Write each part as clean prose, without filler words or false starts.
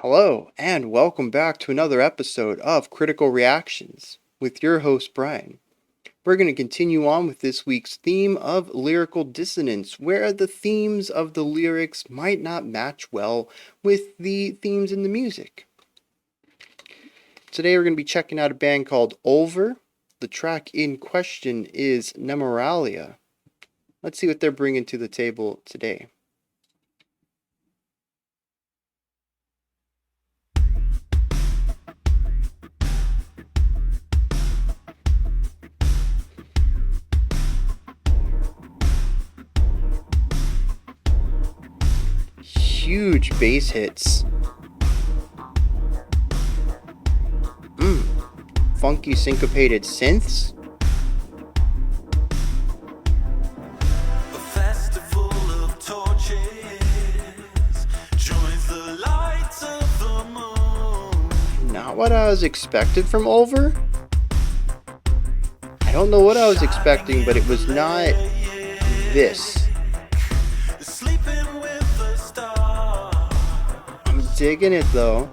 Hello, and welcome back to another episode of Critical Reactions with your host, Bryan. We're going to continue on with this week's theme of lyrical dissonance, where the themes of the lyrics might not match well with the themes in the music. Today we're going to be checking out a band called Ulver. The track in question is Nemoralia. Let's see what they're bringing to the table today. Huge bass hits. Funky syncopated synths. A festival of torches joins the lights of the moon. Not what I was expected from Ulver. I don't know what I was expecting, but it was not this. Sleeping with the stars. I'm digging it though.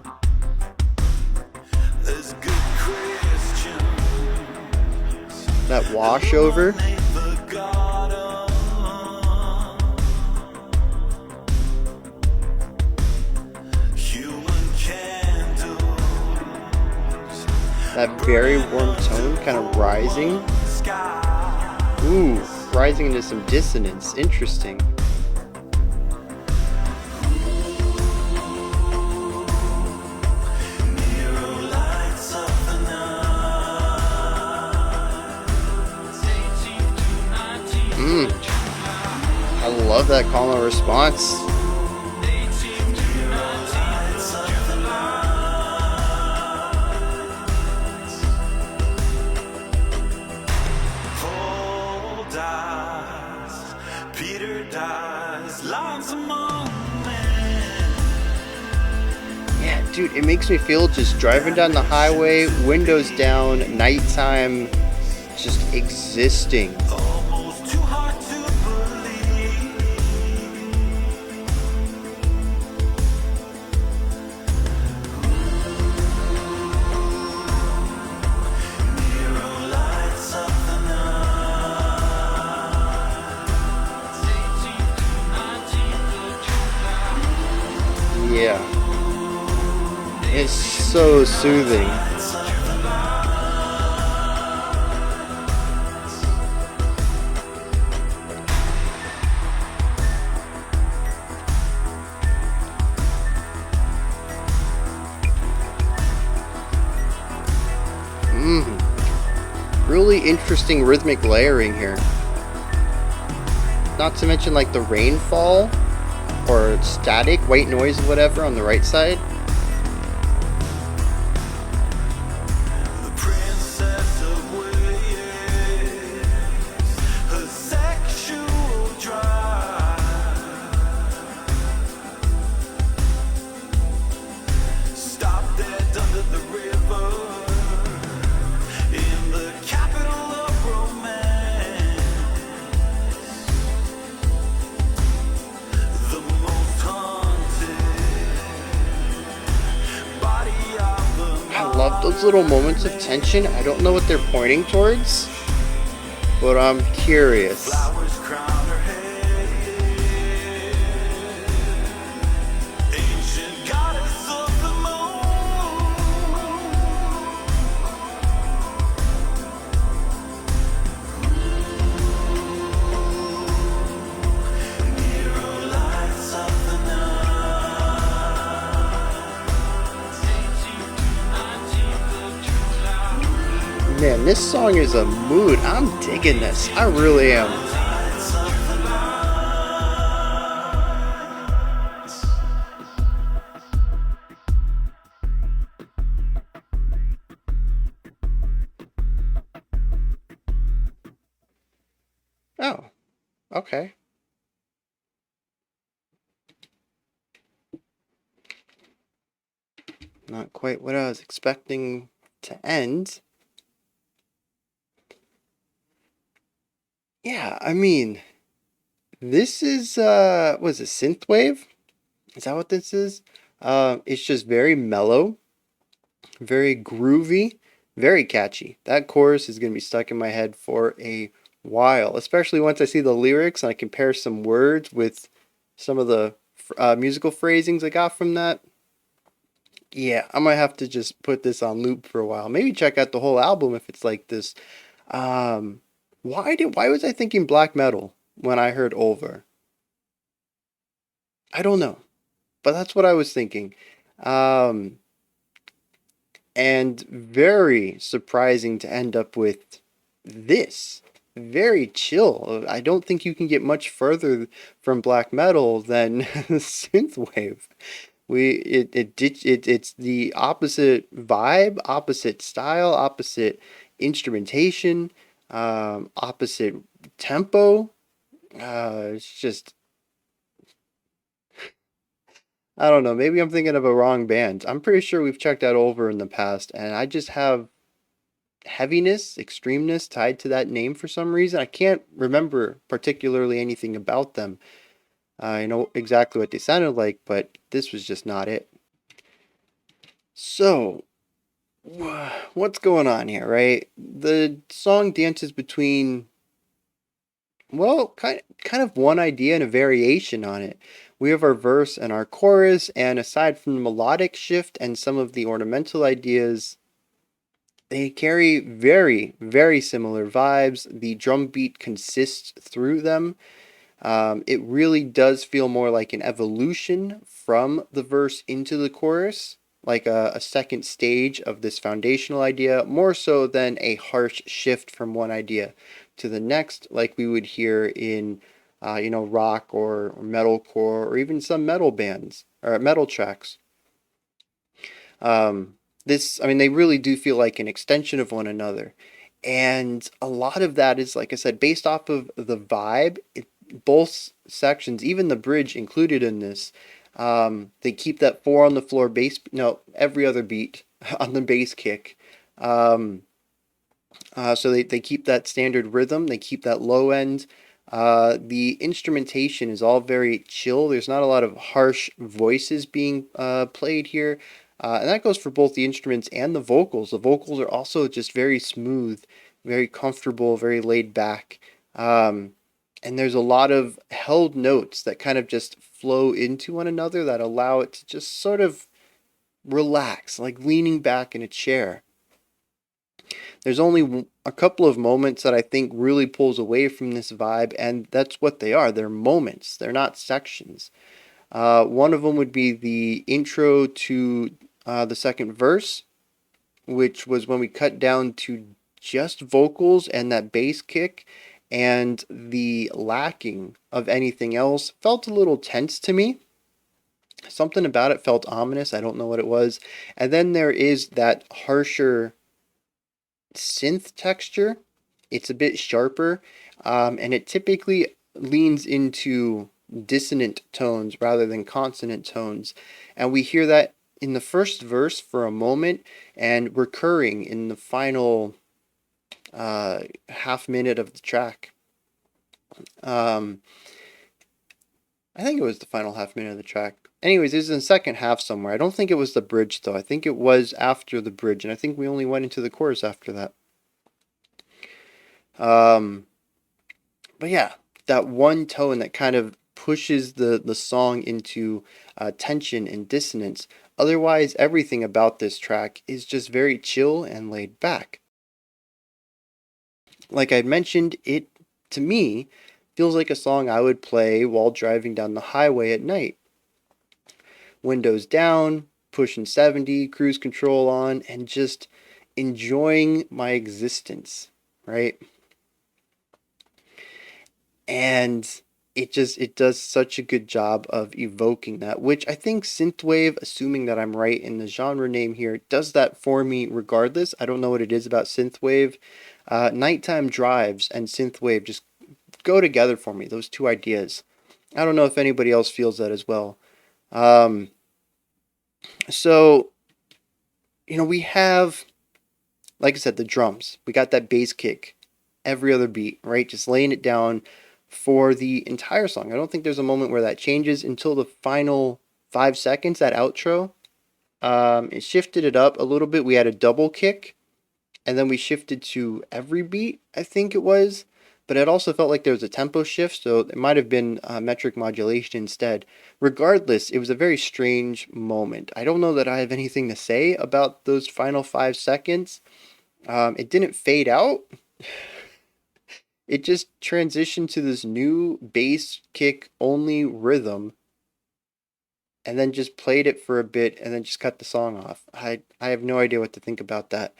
As good Christians That washover. make the garden. Human candles. That very warm tone kind of rising. Sky. Ooh, rising into some dissonance. Interesting. Lights of the night. I love that call and response. Paul dies, Peter dies, lives among men. Yeah, dude, it makes me feel just driving down the highway, windows down, nighttime, just existing. Almost too hard to believe. Mirror lights of the night. Yeah. It's so soothing. Really interesting rhythmic layering here. Not to mention like the rainfall or static, white noise, whatever on the right side. The princess of Wales, her sexual drive. Stop dead under the river, in the capital of romance. The most haunted body of the I love those little moments of tension. I don't know what they're pointing towards, but I'm curious. flowers crown her head. Ancient goddess of the moon. Mirror lights of the night. Man, this song is a mood. I'm digging this. I really am. Lights of the night. Oh, okay. Not quite what I was expecting to end. Yeah, I mean, this is, was it synthwave? Is that what this is? It's just very mellow, very groovy, very catchy. That chorus is going to be stuck in my head for a while, especially once I see the lyrics and I compare some words with some of the musical phrasings I got from that. Yeah, I might have to just put this on loop for a while. Maybe check out the whole album if it's like this. Um, why was I thinking black metal when I heard Ulver? I don't know, but that's what I was thinking. Um, and very surprising to end up with this. Very chill. I don't think you can get much further from black metal than synthwave. It's the opposite vibe, opposite style, opposite instrumentation, opposite tempo. It's just I don't know. Maybe I'm thinking of a wrong band. I'm pretty sure we've checked out Over in the past, and I just have heaviness, extremeness tied to that name for some reason. I can't remember particularly anything about them. I know exactly what they sounded like, but this was just not it. So, what's going on here, right? The song dances between, well, kind of one idea and a variation on it. We have our verse and our chorus, and aside from the melodic shift and some of the ornamental ideas, they carry very, very similar vibes. The drum beat consists through them. It really does feel more like an evolution from the verse into the chorus, like a second stage of this foundational idea, more so than a harsh shift from one idea to the next, like we would hear in, rock or metalcore or even some metal bands or metal tracks. Um, I mean, they really do feel like an extension of one another. And a lot of that is, like I said, based off of the vibe. Both sections, even the bridge included in this, they keep that four on the floor bass, no, every other beat on the bass kick. Um, so they keep that standard rhythm, they keep that low end. The instrumentation is all very chill. There's not a lot of harsh voices being played here. And that goes for both the instruments and the vocals. The vocals are also just very smooth, very comfortable, very laid back. And there's a lot of held notes that kind of just flow into one another that allow it to just sort of relax, like leaning back in a chair. There's only a couple of moments that I think really pulls away from this vibe, and that's what they are. They're moments, they're not sections. One of them would be the intro to the second verse, which was when we cut down to just vocals and that bass kick, and the lacking of anything else felt a little tense to me. Something about it felt ominous. I don't know what it was. And then there is that harsher synth texture. It's a bit sharper, and it typically leans into dissonant tones rather than consonant tones. And we hear that in the first verse for a moment and recurring in the final half minute of the track. Um, I think it was the final half minute of the track. Anyways, it was in the second half somewhere. I don't think it was the bridge though. I think it was after the bridge, and I think we only went into the chorus after that. Um, but yeah, that one tone that kind of pushes the song into tension and dissonance. Otherwise, everything about this track is just very chill and laid back. Like I mentioned, it to me feels like a song I would play while driving down the highway at night. Windows down, pushing 70, cruise control on, and just enjoying my existence, right? And it does such a good job of evoking that, which I think synthwave, assuming that I'm right in the genre name here, does that for me regardless. I don't know what it is about synthwave. Nighttime drives and synthwave just go together for me, those two ideas. I don't know if anybody else feels that as well. Um, so, we have, like I said, the drums. We got that bass kick every other beat, right? Just laying it down for the entire song. I don't think there's a moment where that changes until the 5 seconds, that outro. It shifted it up a little bit. We had a double kick, and then we shifted to every beat, I think it was. But it also felt like there was a tempo shift, so it might have been metric modulation instead. Regardless, it was a very strange moment. I don't know that I have anything to say about those final 5 seconds. It didn't fade out. It just transitioned to this new bass kick only rhythm and then just played it for a bit and then just cut the song off. I have no idea what to think about that.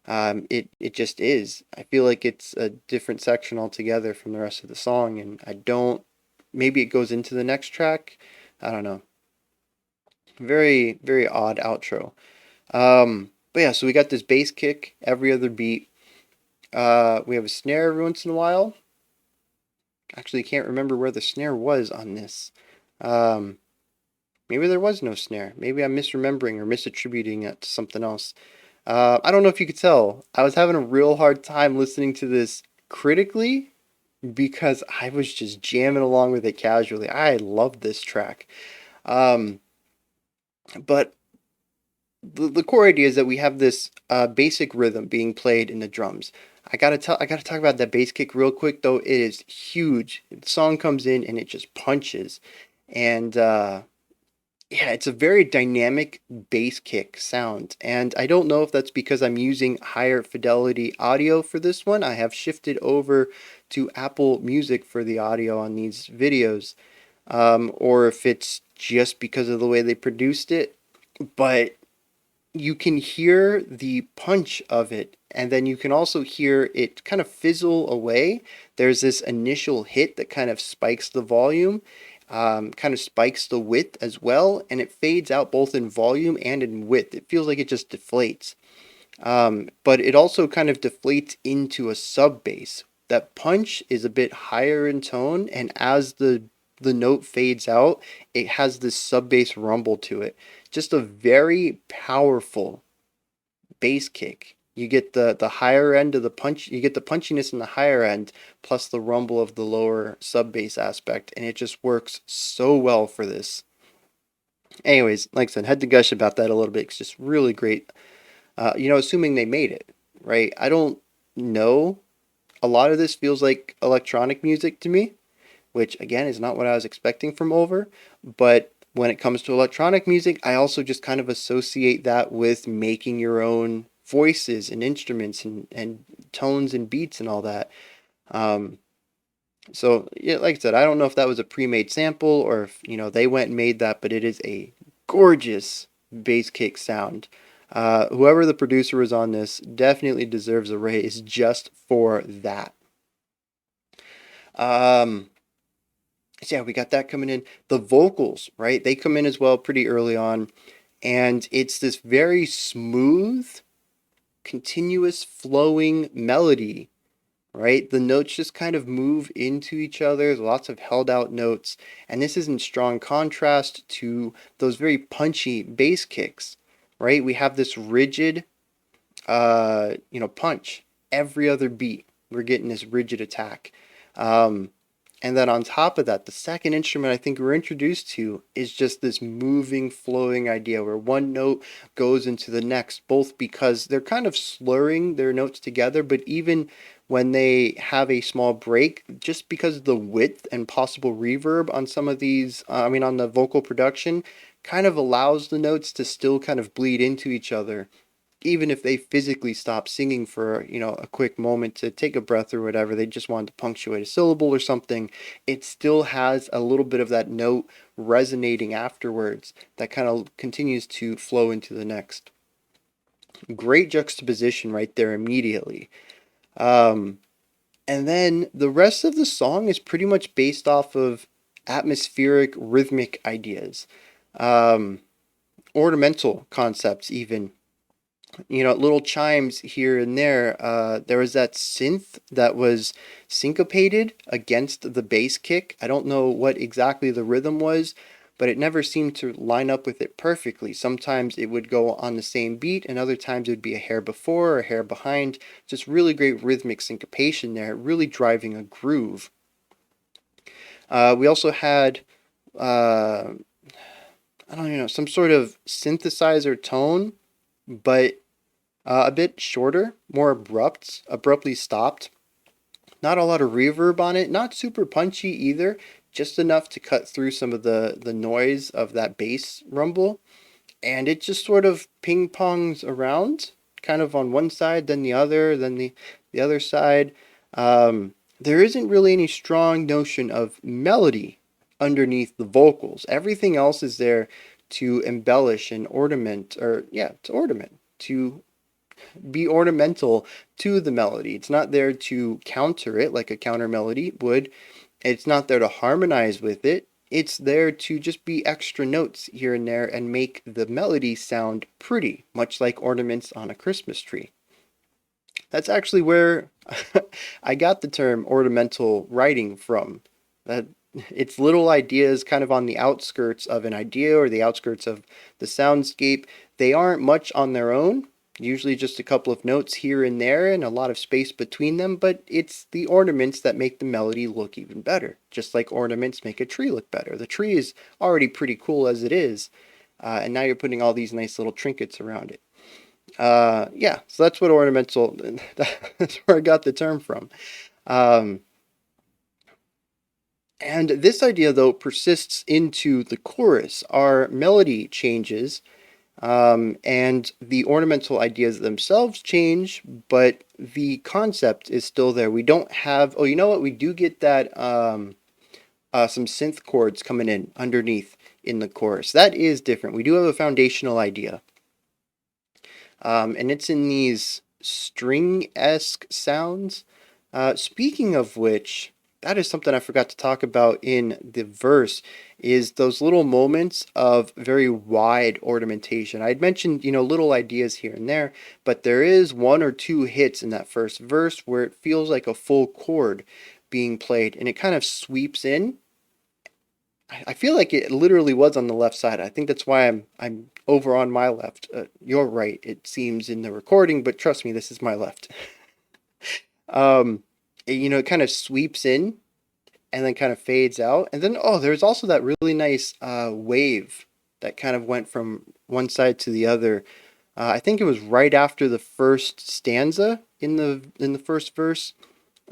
It just is. I feel like it's a different section altogether from the rest of the song, and I don't. Maybe it goes into the next track. I don't know. Very very odd outro. But yeah, so we got this bass kick every other beat. We have a snare every once in a while. Actually, can't remember where the snare was on this. Um, Maybe there was no snare. Maybe I'm misremembering or misattributing it to something else. I don't know if you could tell. I was having a real hard time listening to this critically because I was just jamming along with it casually. I love this track. Um, but the core idea is that we have this basic rhythm being played in the drums. I gotta talk about that bass kick real quick though. It is huge. The song comes in and it just punches, and yeah, it's a very dynamic bass kick sound, and I don't know if that's because I'm using higher fidelity audio for this one. I have shifted over to Apple Music for the audio on these videos, or if it's just because of the way they produced it. But you can hear the punch of it, and then you can also hear it kind of fizzle away. There's this initial hit that kind of spikes the volume, kind of spikes the width as well, and it fades out both in volume and in width. It feels like it just deflates. But it also kind of deflates into a sub bass. That punch is a bit higher in tone, and as the note fades out, it has this sub bass rumble to it. Just a very powerful bass kick. You get the higher end of the punch, you get the punchiness in the higher end, plus the rumble of the lower sub bass aspect, and it just works so well for this. Anyways, like I said, had to gush about that a little bit. It's just really great. Assuming they made it, right? I don't know. A lot of this feels like electronic music to me, which again is not what I was expecting from Ulver. But when it comes to electronic music, I also just kind of associate that with making your own voices and instruments and tones and beats and all that. Um, so yeah, like I said, I don't know if that was a pre-made sample or if they went and made that, but it is a gorgeous bass kick sound. Whoever the producer was on this definitely deserves a raise just for that. Um, so yeah, we got that coming in. The vocals, right? They come in as well pretty early on, and it's this very smooth, continuous flowing melody, right? The notes just kind of move into each other. There's lots of held out notes, and this is in strong contrast to those very punchy bass kicks, right? We have this rigid, punch every other beat. We're getting this rigid attack. Um, and then on top of that, the second instrument I think we're introduced to is just this moving, flowing idea where one note goes into the next, both because they're kind of slurring their notes together, but even when they have a small break, just because of the width and possible reverb on some of these, on the vocal production, kind of allows the notes to still kind of bleed into each other even if they physically stop singing for a quick moment to take a breath or whatever, they just wanted to punctuate a syllable or something, it still has a little bit of that note resonating afterwards that kind of continues to flow into the next. Great juxtaposition right there immediately. um, and then the rest of the song is pretty much based off of atmospheric rhythmic ideas, um, ornamental concepts even, little chimes here and there. There was that synth that was syncopated against the bass kick. I don't know what exactly the rhythm was, but it never seemed to line up with it perfectly. Sometimes it would go on the same beat, and other times it would be a hair before or a hair behind. Just really great rhythmic syncopation there, really driving a groove. We also had uh, I don't know, some sort of synthesizer tone, but a bit shorter, more abruptly stopped. Not a lot of reverb on it, not super punchy either, just enough to cut through some of the noise of that bass rumble. And it just sort of ping pongs around, kind of on one side, then the other, then the other side. There isn't really any strong notion of melody underneath the vocals. Everything else is there to embellish and ornament, or yeah, to ornament, to be ornamental to the melody. It's not there to counter it like a counter melody would. It's not there to harmonize with it. It's there to just be extra notes here and there and make the melody sound pretty, much like ornaments on a Christmas tree. That's actually where I got the term ornamental writing from. That it's little ideas kind of on the outskirts of an idea or the outskirts of the soundscape. They aren't much on their own, usually just a couple of notes here and there and a lot of space between them, but it's the ornaments that make the melody look even better. Just like ornaments make a tree look better. The tree is already pretty cool as it is, and now you're putting all these nice little trinkets around it. Yeah, so that's what ornamental, that's where I got the term from. Um, and this idea, though, persists into the chorus. Our melody changes, and the ornamental ideas themselves change, but the concept is still there. We don't have, oh, you know what? We do get that some synth chords coming in underneath in the chorus. That is different. We do have a foundational idea. And it's in these string-esque sounds. Speaking of which, that is something I forgot to talk about in the verse, is those little moments of very wide ornamentation. I had mentioned, little ideas here and there, but there is one or two hits in that first verse where it feels like a full chord being played, and it kind of sweeps in. I feel like it literally was on the left side. I think that's why I'm over on my left. You're right, it seems in the recording, but trust me, this is my left. um, it kind of sweeps in and then kind of fades out. And then, oh, there's also that really nice wave that kind of went from one side to the other. I think it was right after the first stanza in the first verse.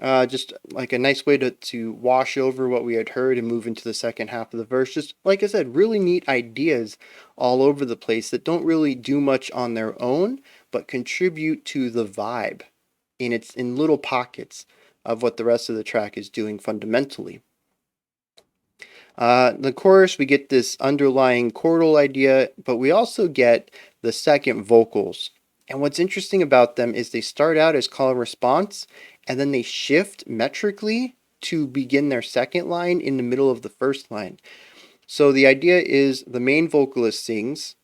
Just like a nice way to wash over what we had heard and move into the second half of the verse. Just like I said, really neat ideas all over the place that don't really do much on their own, but contribute to the vibe in little pockets of what the rest of the track is doing fundamentally. The chorus, we get this underlying chordal idea, but we also get the second vocals. And what's interesting about them is they start out as call and response, and then they shift metrically to begin their second line in the middle of the first line. So the idea is the main vocalist sings.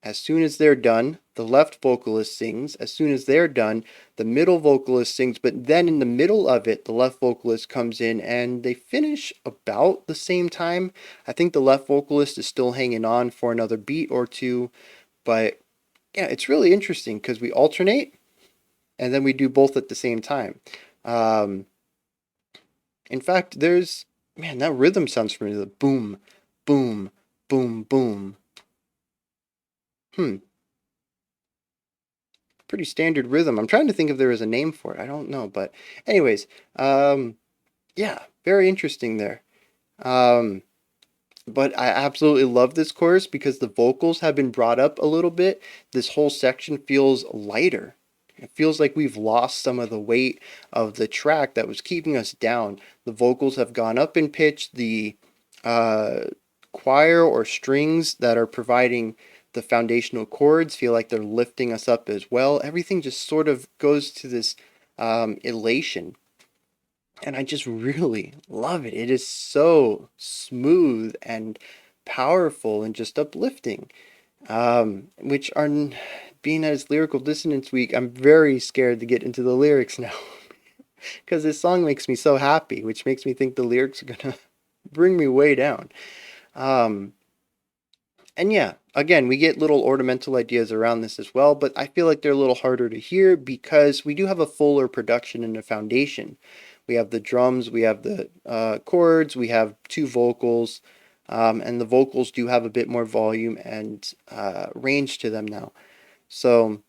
As soon as they're done, the left vocalist sings. As soon as they're done, the middle vocalist sings. But then in the middle of it, the left vocalist comes in and they finish about the same time. I think the left vocalist is still hanging on for another beat or two. But yeah, it's really interesting because we alternate and then we do both at the same time. Um, in fact, that rhythm sounds familiar. The boom, boom, boom, boom. Hmm. Pretty standard rhythm. I'm trying to think if there is a name for it. I don't know, but anyways, yeah, very interesting there. Um, but I absolutely love this chorus because the vocals have been brought up a little bit. This whole section feels lighter. It feels like we've lost some of the weight of the track that was keeping us down. The vocals have gone up in pitch. The uh, choir or strings that are providing the foundational chords feel like they're lifting us up as well. Everything just sort of goes to this elation. And I just really love it. It is so smooth and powerful and just uplifting. Which are, being as Lyrical Dissonance Week, I'm very scared to get into the lyrics now. Because this song makes me so happy, which makes me think the lyrics are going to bring me way down. Um, and yeah, again, we get little ornamental ideas around this as well, but I feel like they're a little harder to hear because we do have a fuller production and a foundation. We have the drums, we have the chords, we have two vocals, and the vocals do have a bit more volume and range to them now. So,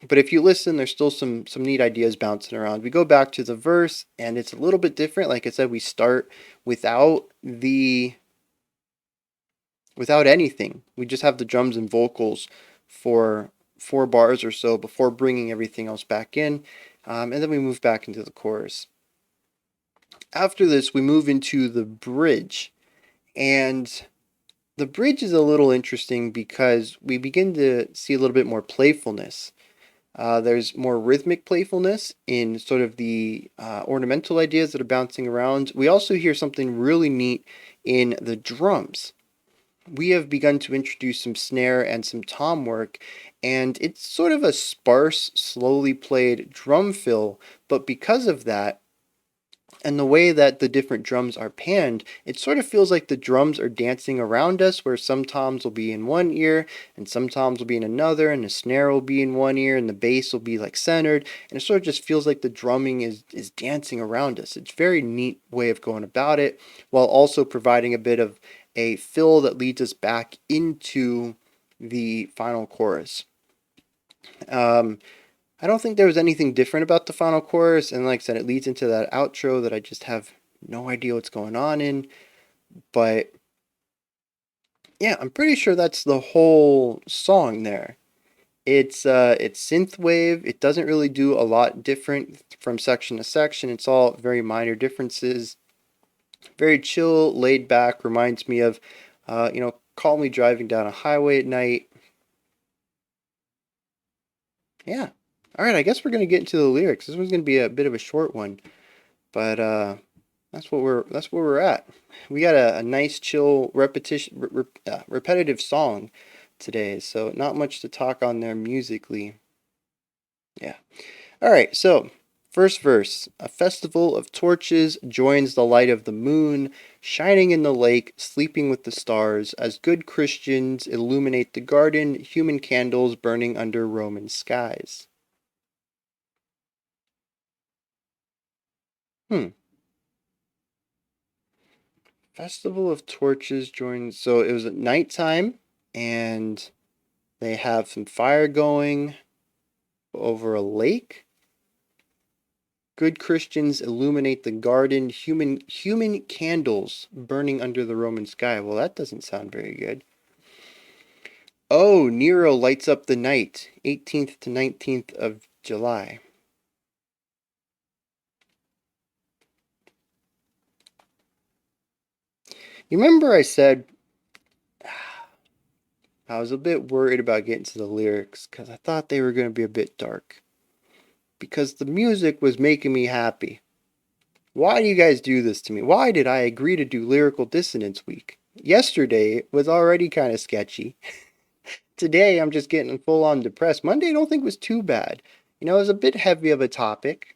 but if you listen, there's still some neat ideas bouncing around. We go back to the verse, and it's a little bit different. Like I said, we start without anything. We just have the drums and vocals for 4 bars or so before bringing everything else back in, and then we move back into the chorus. After this, we move into the bridge, and the bridge is a little interesting because we begin to see a little bit more playfulness. There's more rhythmic playfulness in sort of the ornamental ideas that are bouncing around. We also hear something really neat in the drums. We have begun to introduce some snare and some tom work, and it's sort of a sparse, slowly played drum fill, but because of that, and the way that the different drums are panned, it sort of feels like the drums are dancing around us, where some toms will be in one ear, and some toms will be in another, and the snare will be in one ear, and the bass will be like centered, and it sort of just feels like the drumming is dancing around us. It's a very neat way of going about it, while also providing a bit of a fill that leads us back into the final chorus. I don't think there was anything different about the final chorus, and like I said, it leads into that outro that I just have no idea what's going on in. But yeah, I'm pretty sure that's the whole song there. It's synthwave. It doesn't really do a lot different from section to section. It's all very minor differences. Very chill, laid back. Reminds me of, calmly driving down a highway at night. Yeah. All right, I guess we're gonna get into the lyrics. This one's gonna be a bit of a short one, but that's where we're at. We got a nice, chill, repetitive song today, so not much to talk on there musically. Yeah. All right, so first verse: a festival of torches joins the light of the moon, shining in the lake, sleeping with the stars, as good Christians illuminate the garden, human candles burning under Roman skies. Hmm. Festival of Torches joins. So it was at nighttime, and they have some fire going over a lake. Good Christians illuminate the garden. Human candles burning under the Roman sky. Well, that doesn't sound very good. Oh, Nero lights up the night, 18th to 19th of July. You remember I said I was a bit worried about getting to the lyrics because I thought they were going to be a bit dark. Because the music was making me happy. Why do you guys do this to me? Why did I agree to do Lyrical Dissonance Week? Yesterday was already kind of sketchy. Today I'm just getting full on depressed. Monday I don't think was too bad. It was a bit heavy of a topic.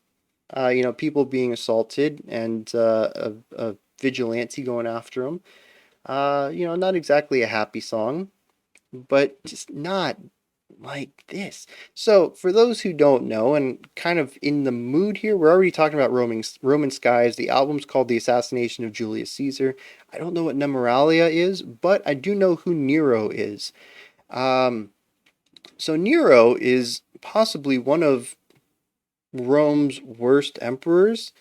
People being assaulted and a vigilante going after them. Not exactly a happy song, but just not like this. So, for those who don't know and kind of in the mood here, we're already talking about Roman skies. The album's called The Assassination of Julius Caesar. I don't know what Nemoralia is, but I do know who Nero is. So Nero is possibly one of Rome's worst emperors.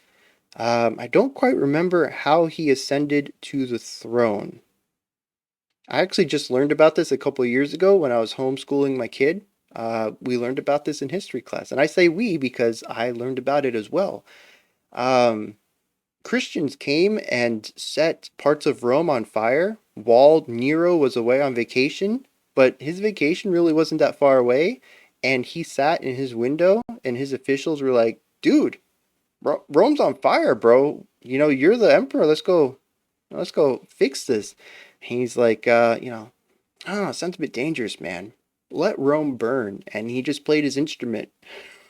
I don't quite remember how he ascended to the throne. I actually just learned about this a couple of years ago when I was homeschooling my kid. We learned about this in history class. And I say we because I learned about it as well. Um, Christians came and set parts of Rome on fire while Nero was away on vacation, but his vacation really wasn't that far away. And he sat in his window, and his officials were like, dude, Rome's on fire, bro. You're the emperor. Let's go fix this. And he's like, I don't know, it sounds a bit dangerous, man. Let Rome burn. And he just played his instrument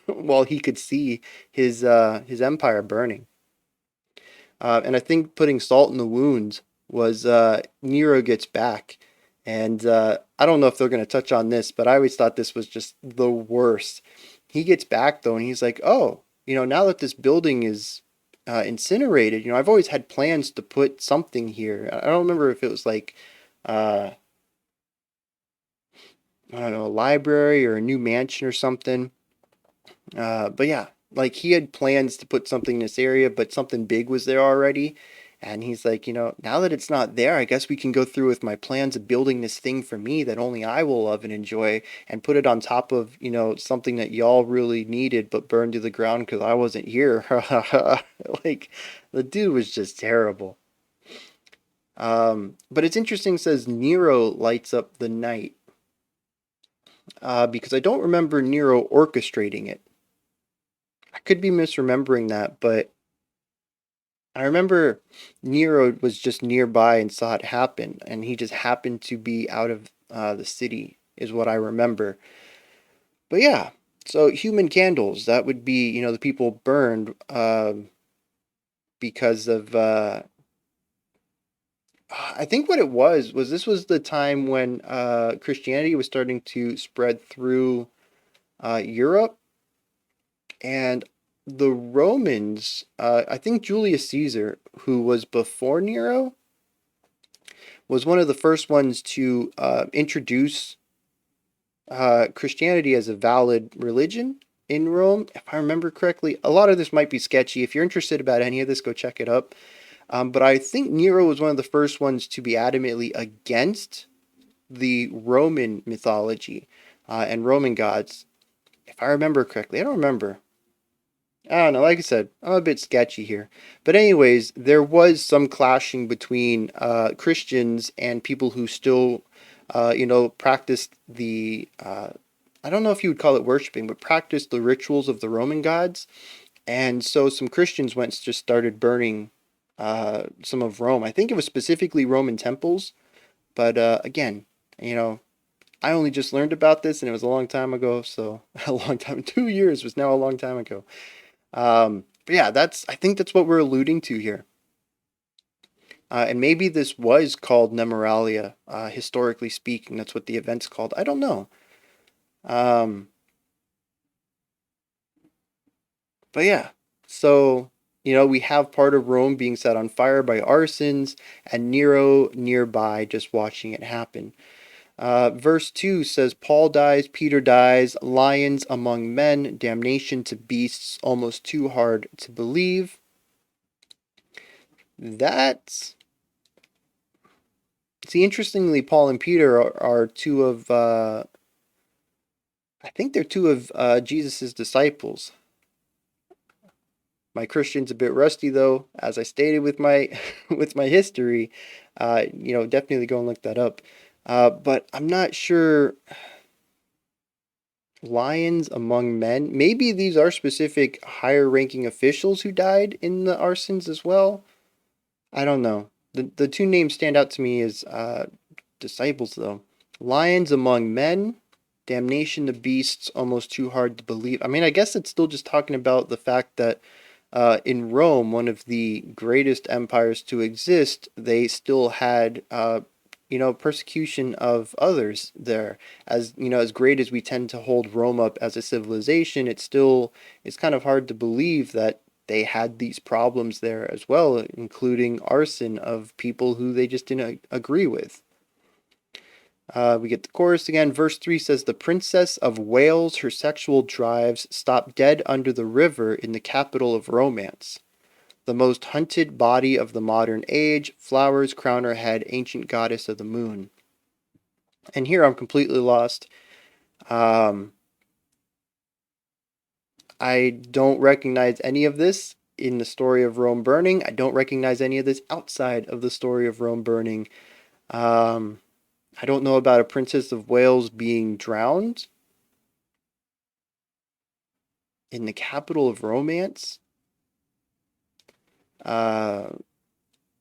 while he could see his empire burning. And I think putting salt in the wounds was Nero gets back. And I don't know if they're going to touch on this, but I always thought this was just the worst. He gets back though, and he's like, "Oh, now that this building is incinerated. I've always had plans to put something here. I don't remember if it was like, uh, I don't know, a library or a new mansion or something. But yeah, like he had plans to put something in this area, but something big was there already. And he's like, now that it's not there, I guess we can go through with my plans of building this thing for me that only I will love and enjoy and put it on top of, something that y'all really needed but burned to the ground because I wasn't here. Like, the dude was just terrible. But it's interesting, it says Nero lights up the night because I don't remember Nero orchestrating it. I could be misremembering that, but I remember Nero was just nearby and saw it happen, and he just happened to be out of the city, is what I remember. But yeah, so human candles, that would be, the people burned because of. I think what it was this was the time when Christianity was starting to spread through Europe, and the Romans, I think Julius Caesar, who was before Nero, was one of the first ones to introduce Christianity as a valid religion in Rome, if I remember correctly. A lot of this might be sketchy. If you're interested about any of this, go check it up. But I think Nero was one of the first ones to be adamantly against the Roman mythology and Roman gods, if I remember correctly. I don't remember. I don't know. Like I said, I'm a bit sketchy here. But anyways, there was some clashing between Christians and people who still, practiced the. I don't know if you would call it worshiping, but practiced the rituals of the Roman gods. And so some Christians went just started burning some of Rome. I think it was specifically Roman temples. But again, you know, I only just learned about this, and it was a long time ago. So a long time, 2 years was now a long time ago. But yeah, I think that's what we're alluding to here. And maybe this was called Nemoralia, historically speaking. That's what the event's called. I don't know. Um, but yeah, so, we have part of Rome being set on fire by arsons and Nero nearby just watching it happen. Verse 2 says, Paul dies, Peter dies, lions among men, damnation to beasts, almost too hard to believe. That's See, interestingly, Paul and Peter are two of, I think they're two of Jesus's disciples. My Christian's a bit rusty, though, as I stated with my with my history. Definitely go and look that up. But I'm not sure. Lions among men. Maybe these are specific higher-ranking officials who died in the arsons as well. I don't know. The two names stand out to me as disciples, though. Lions among men, damnation to beasts, almost too hard to believe. I mean, I guess it's still just talking about the fact that in Rome, one of the greatest empires to exist, they still had, persecution of others there. As great as we tend to hold Rome up as a civilization, it's kind of hard to believe that they had these problems there as well, including arson of people who they just didn't agree with. We get the chorus again. Verse 3 says, The princess of Wales, her sexual drives, stopped dead under the river in the capital of romance. The most hunted body of the modern age, flowers crown her head, ancient goddess of the moon. And here I'm completely lost. I don't recognize any of this in the story of Rome burning. I don't recognize any of this outside of the story of Rome burning. I don't know about a Princess of Wales being drowned in the capital of romance. The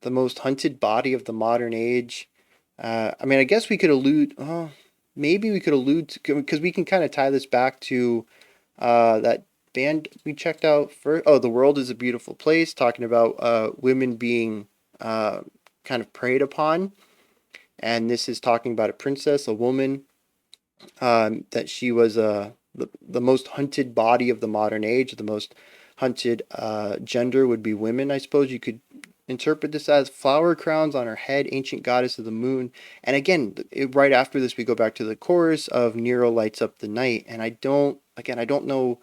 most hunted body of the modern age. I mean, I guess we could allude. Oh, maybe we could allude to, because we can kind of tie this back to that band we checked out first. Oh, The World is a Beautiful Place, talking about women being kind of preyed upon. And this is talking about a princess, a woman, that she was the most hunted body of the modern age, the most hunted gender would be women, I suppose. You could interpret this as flower crowns on her head, ancient goddess of the moon. And again, right after this, we go back to the chorus of Nero lights up the night. And I don't know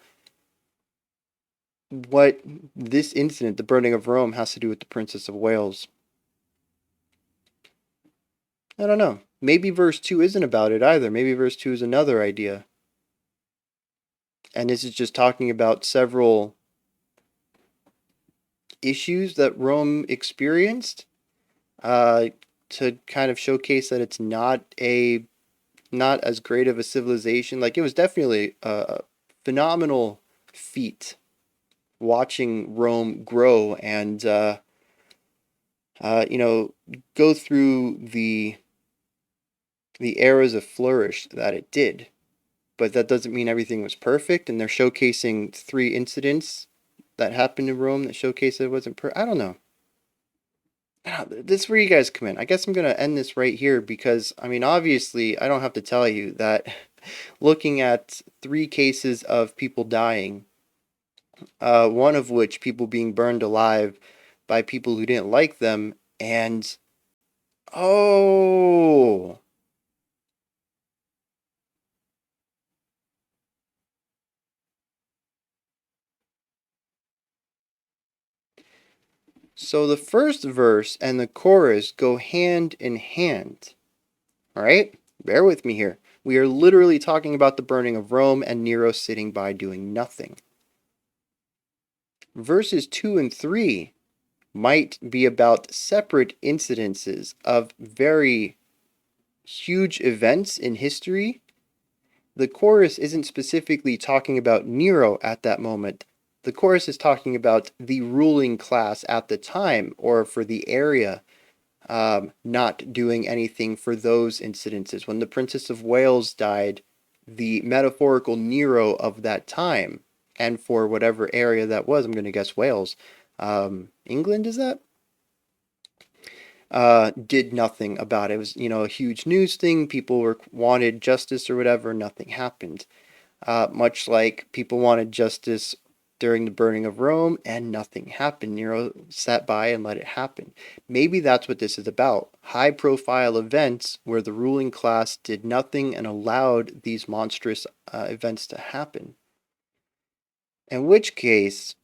what this incident, the burning of Rome, has to do with the Princess of Wales. I don't know. Maybe verse 2 isn't about it either. Maybe verse 2 is another idea. And this is just talking about several issues that Rome experienced to kind of showcase that it's not as great of a civilization. Like, it was definitely a phenomenal feat watching Rome grow and go through the eras of flourish that it did. But that doesn't mean everything was perfect, and they're showcasing 3 incidents that happened in Rome that showcase it wasn't I don't know. This is where you guys come in. I guess I'm going to end this right here because, I mean, obviously, I don't have to tell you that looking at 3 cases of people dying, one of which people being burned alive by people who didn't like them, and oh, so the first verse and the chorus go hand in hand. All right? Bear with me here. We are literally talking about the burning of Rome and Nero sitting by doing nothing. Verses 2 and 3 might be about separate incidences of very huge events in history. The chorus isn't specifically talking about Nero at that moment. The chorus is talking about the ruling class at the time, or for the area, not doing anything for those incidences. When the Princess of Wales died, the metaphorical Nero of that time, and for whatever area that was, I'm going to guess Wales, England, is that? Did nothing about it. It was, a huge news thing. People wanted justice or whatever. Nothing happened. Much like people wanted justice during the burning of Rome and nothing happened. Nero sat by and let it happen. Maybe that's what this is about. High profile events where the ruling class did nothing and allowed these monstrous events to happen. In which case,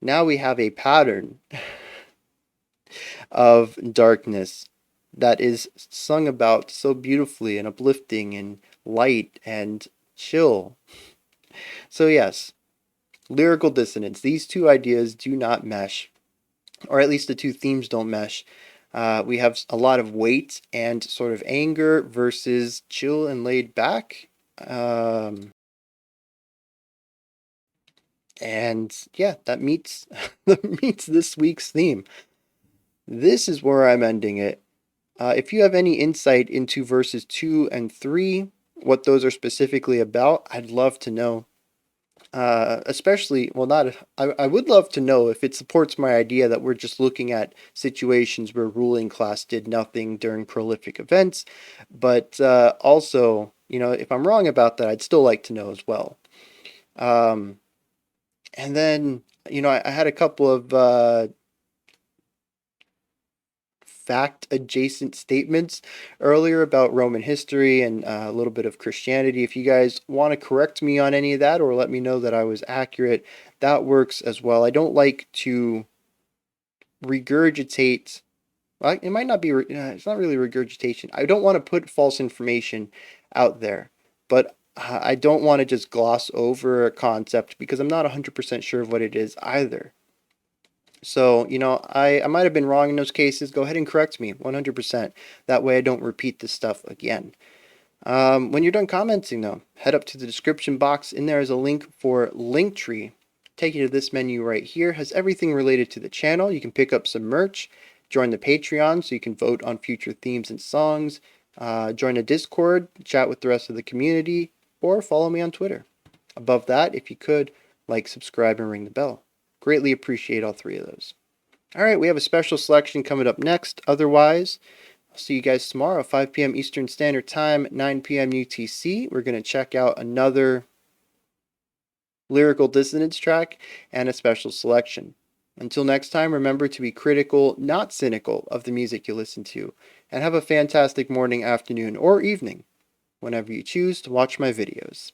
now we have a pattern of darkness that is sung about so beautifully and uplifting and light and chill. So yes, lyrical dissonance. These 2 ideas do not mesh, or at least the 2 themes don't mesh. We have a lot of weight and sort of anger versus chill and laid back. And yeah, that meets this week's theme. This is where I'm ending it. If you have any insight into verses 2 and 3, what those are specifically about, I'd love to know. Especially, well, I would love to know if it supports my idea that we're just looking at situations where ruling class did nothing during prolific events. But also, if I'm wrong about that, I'd still like to know as well. And then, I had a couple of fact adjacent statements earlier about Roman history and a little bit of Christianity. If you guys want to correct me on any of that or let me know that I was accurate, that works as well. I don't like to regurgitate. Well, it might not be, it's not really regurgitation. I don't want to put false information out there, but I don't want to just gloss over a concept because I'm not 100% sure of what it is either. So, I might have been wrong in those cases. Go ahead and correct me 100%. That way I don't repeat this stuff again. When you're done commenting, though, head up to the description box. In there is a link for Linktree. Take you to this menu right here. Has everything related to the channel. You can pick up some merch, join the Patreon so you can vote on future themes and songs, join a Discord, chat with the rest of the community, or follow me on Twitter. Above that, if you could, like, subscribe, and ring the bell. Greatly appreciate all 3 of those. All right, we have a special selection coming up next. Otherwise, I'll see you guys tomorrow, 5 p.m. Eastern Standard Time, 9 p.m. UTC. We're going to check out another lyrical dissonance track, and a special selection. Until next time, remember to be critical, not cynical, of the music you listen to, and have a fantastic morning, afternoon, or evening whenever you choose to watch my videos.